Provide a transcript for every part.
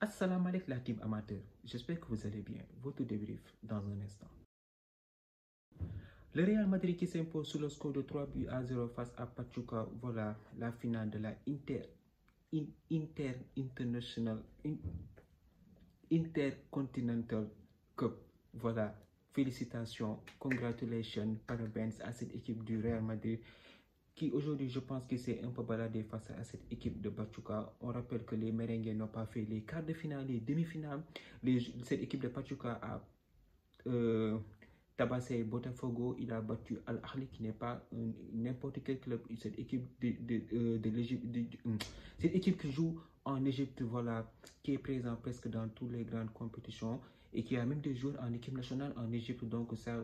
Assalamu alaikum la team amateur, j'espère que vous allez bien. Votre débrief dans un instant. Le Real Madrid qui s'impose sur le score de 3 buts à 0 face à Pachuca, voilà la finale de la Intercontinental Cup. Voilà, félicitations, congratulations, parabéns à cette équipe du Real Madrid qui aujourd'hui, je pense que c'est un peu baladé face à cette équipe de Pachuca. On rappelle que les merengues n'ont pas fait les quarts de finale, les demi-finales. Cette équipe de Pachuca a tabassé Botafogo, il a battu Al-Ahly qui n'est pas n'importe quel club. Cette équipe de l'Égypte, cette équipe qui joue en Égypte, voilà, qui est présente presque dans toutes les grandes compétitions et qui a même des joueurs en équipe nationale en Égypte. Donc ça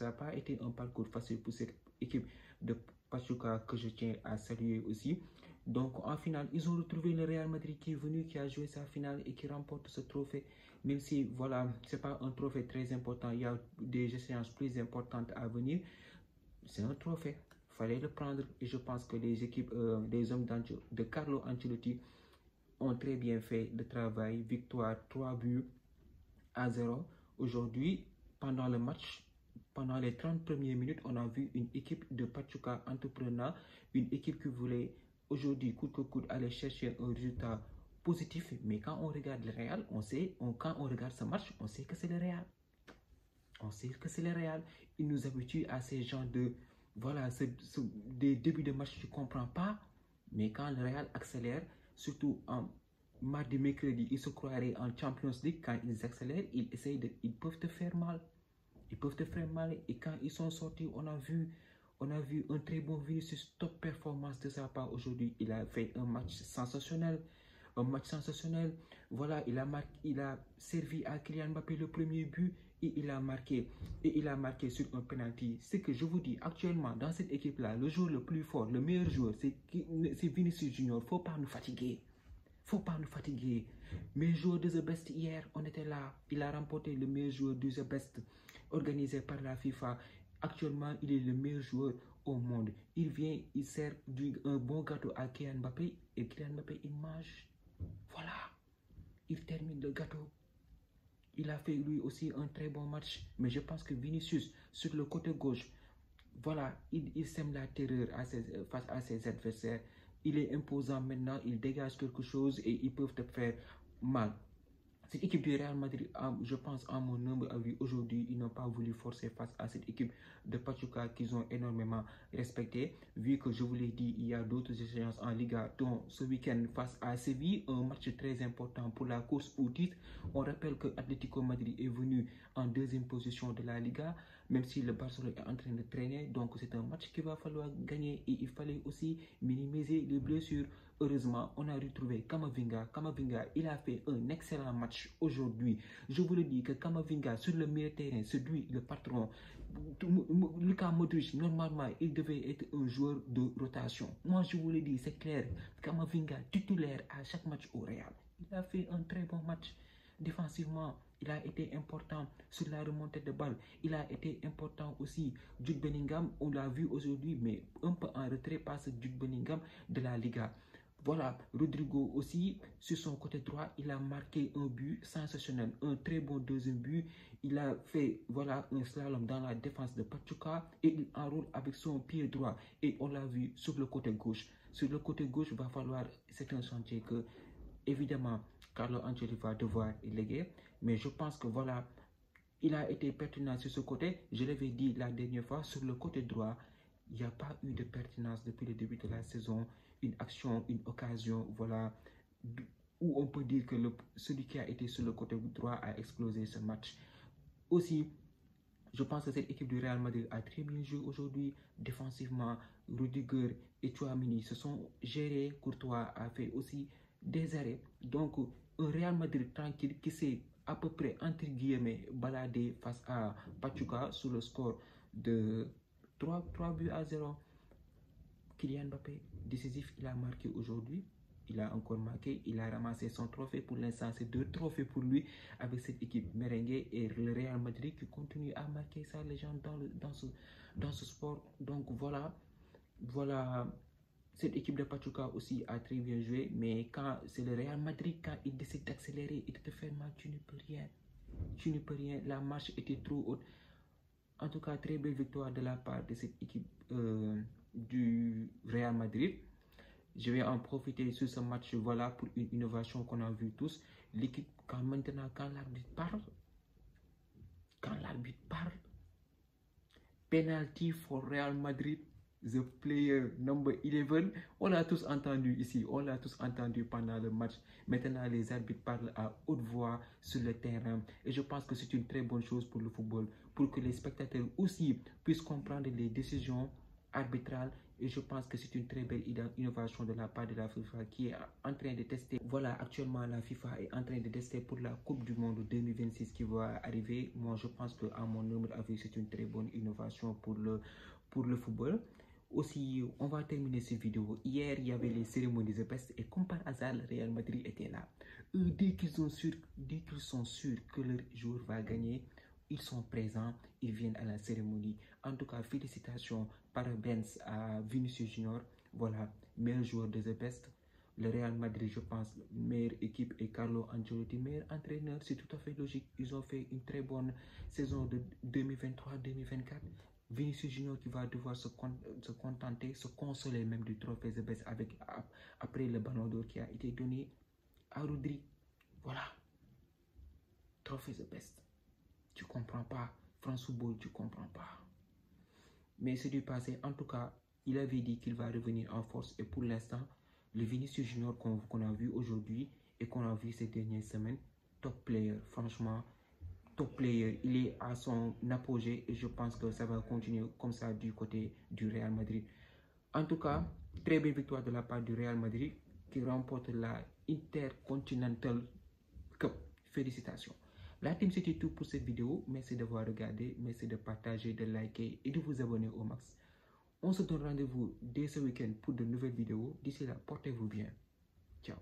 n'a pas été un parcours facile pour cette équipe de Pachuca que je tiens à saluer aussi. Donc en finale, ils ont retrouvé le Real Madrid qui est venu, qui a joué sa finale et qui remporte ce trophée. Même si, voilà, ce n'est pas un trophée très important, il y a des échéances plus importantes à venir. C'est un trophée, il fallait le prendre. Et je pense que les équipes, les hommes de Carlo Ancelotti ont très bien fait le travail. Victoire 3 buts à 0. Aujourd'hui, pendant le match, pendant les 30 premières minutes, on a vu une équipe de Pachuca entreprenant, une équipe qui voulait aujourd'hui, coûte que coûte, aller chercher un résultat positif. Mais quand on regarde le Real, quand on regarde ce match, on sait que c'est le Real. On sait que c'est le Real. Il nous habitue à ces genres de, voilà, des débuts de match, tu ne comprends pas. Mais quand le Real accélère, surtout en mardi, mercredi, ils se croiraient en Champions League. Quand ils accélèrent, ils peuvent te faire mal. Ils peuvent te faire mal. Et quand ils sont sortis, on a vu un très bon Vinicius, top performance de sa part aujourd'hui. Il a fait un match sensationnel. Un match sensationnel. Voilà, il a servi à Kylian Mbappé le premier but et il a marqué. Et il a marqué sur un penalty. C'est que je vous dis, actuellement, dans cette équipe-là, le joueur le plus fort, le meilleur joueur, c'est Vinicius Junior. Il ne faut pas nous fatiguer. Faut pas nous fatiguer. Meilleur joueur de The Best hier, on était là. Il a remporté le meilleur joueur de The Best organisé par la FIFA. Actuellement, il est le meilleur joueur au monde. Il vient, il sert un bon gâteau à Kylian Mbappé et Kylian Mbappé, il mange. Voilà. Il termine le gâteau. Il a fait lui aussi un très bon match. Mais je pense que Vinicius, sur le côté gauche, voilà, il sème la terreur face à ses adversaires. Il est imposant maintenant, il dégage quelque chose et ils peuvent te faire mal. Cette équipe du Real Madrid, je pense, à mon humble avis, aujourd'hui, ils n'ont pas voulu forcer face à cette équipe de Pachuca qu'ils ont énormément respecté. Vu que je vous l'ai dit, il y a d'autres échéances en Liga, dont ce week-end face à Séville, un match très important pour la course au titre. On rappelle que Atlético Madrid est venu en deuxième position de la Liga, même si le Barcelone est en train de traîner. Donc c'est un match qu'il va falloir gagner et il fallait aussi minimiser les blessures. Heureusement, on a retrouvé Camavinga. Camavinga, il a fait un excellent match aujourd'hui. Je vous le dis que Camavinga, sur le milieu terrain, c'est lui le patron. Luka Modric, normalement, il devait être un joueur de rotation. Moi, je vous le dis, c'est clair. Camavinga, titulaire à chaque match au Real. Il a fait un très bon match. Défensivement, il a été important sur la remontée de balle. Il a été important aussi. Jude Bellingham, on l'a vu aujourd'hui, mais un peu en retrait par ce Jude Bellingham de la Liga. Voilà, Rodrigo aussi, sur son côté droit, il a marqué un but sensationnel, un très bon deuxième but. Il a fait, voilà, un slalom dans la défense de Pachuca et il enroule avec son pied droit. Et on l'a vu sur le côté gauche. Sur le côté gauche, il va falloir, c'est un chantier que, évidemment, Carlo Ancelotti va devoir léguer. Mais je pense que, voilà, il a été pertinent sur ce côté. Je l'avais dit la dernière fois, sur le côté droit, il n'y a pas eu de pertinence depuis le début de la saison. Une action, une occasion, voilà, où on peut dire que celui qui a été sur le côté droit a explosé ce match. Aussi, je pense que cette équipe du Real Madrid a très bien joué aujourd'hui. Défensivement, Rudiger et Tchouaméni se sont gérés. Courtois a fait aussi des arrêts. Donc, un Real Madrid tranquille qui s'est à peu près, entre guillemets, baladé face à Pachuca sur le score de 3 buts à 0. Kylian Mbappé, décisif, il a marqué aujourd'hui. Il a encore marqué, il a ramassé son trophée. Pour l'instant, c'est 2 trophées pour lui avec cette équipe merengue et le Real Madrid qui continue à marquer sa légende dans ce sport. Donc voilà, Cette équipe de Pachuca aussi a très bien joué, mais quand c'est le Real Madrid, quand il décide d'accélérer et de te faire mal, tu ne peux rien. Tu ne peux rien. La marche était trop haute. En tout cas, très belle victoire de la part de cette équipe du Real Madrid. Je vais en profiter sur ce match, voilà, pour une innovation qu'on a vu tous. L'équipe, quand l'arbitre parle, penalty for Real Madrid, the player number 11. On l'a tous entendu ici, on l'a tous entendu pendant le match. Maintenant, les arbitres parlent à haute voix sur le terrain. Et je pense que c'est une très bonne chose pour le football, pour que les spectateurs aussi puissent comprendre les décisions arbitrales. Et je pense que c'est une très belle innovation de la part de la FIFA qui est en train de tester. Voilà, actuellement, la FIFA est en train de tester pour la Coupe du Monde 2026 qui va arriver. Moi, je pense qu'à mon humble avis, c'est une très bonne innovation pour le football. Aussi, on va terminer cette vidéo. Hier, il y avait les cérémonies de peste et comme par hasard, le Real Madrid était là. Dès qu'ils sont sûrs que leur joueur va gagner, ils sont présents, ils viennent à la cérémonie. En tout cas, félicitations par Benz à Vinicius Junior. Voilà, meilleur joueur de The Best. Le Real Madrid, je pense, meilleure équipe et Carlo Ancelotti, meilleur entraîneur. C'est tout à fait logique. Ils ont fait une très bonne saison de 2023-2024. Vinicius Junior qui va devoir se contenter, se consoler même du trophée The Best après le ballon d'or qui a été donné à Rodri. Voilà, trophée The Best. Tu comprends pas, France Football, tu comprends pas. Mais c'est du passé. En tout cas, il avait dit qu'il va revenir en force. Et pour l'instant, le Vinicius Junior qu'on a vu aujourd'hui et qu'on a vu ces dernières semaines, top player. Franchement, top player. Il est à son apogée et je pense que ça va continuer comme ça du côté du Real Madrid. En tout cas, très belle victoire de la part du Real Madrid qui remporte la Intercontinental Cup. Félicitations. La team, c'était tout pour cette vidéo. Merci d'avoir regardé, merci de partager, de liker et de vous abonner au max. On se donne rendez-vous dès ce week-end pour de nouvelles vidéos. D'ici là, portez-vous bien. Ciao.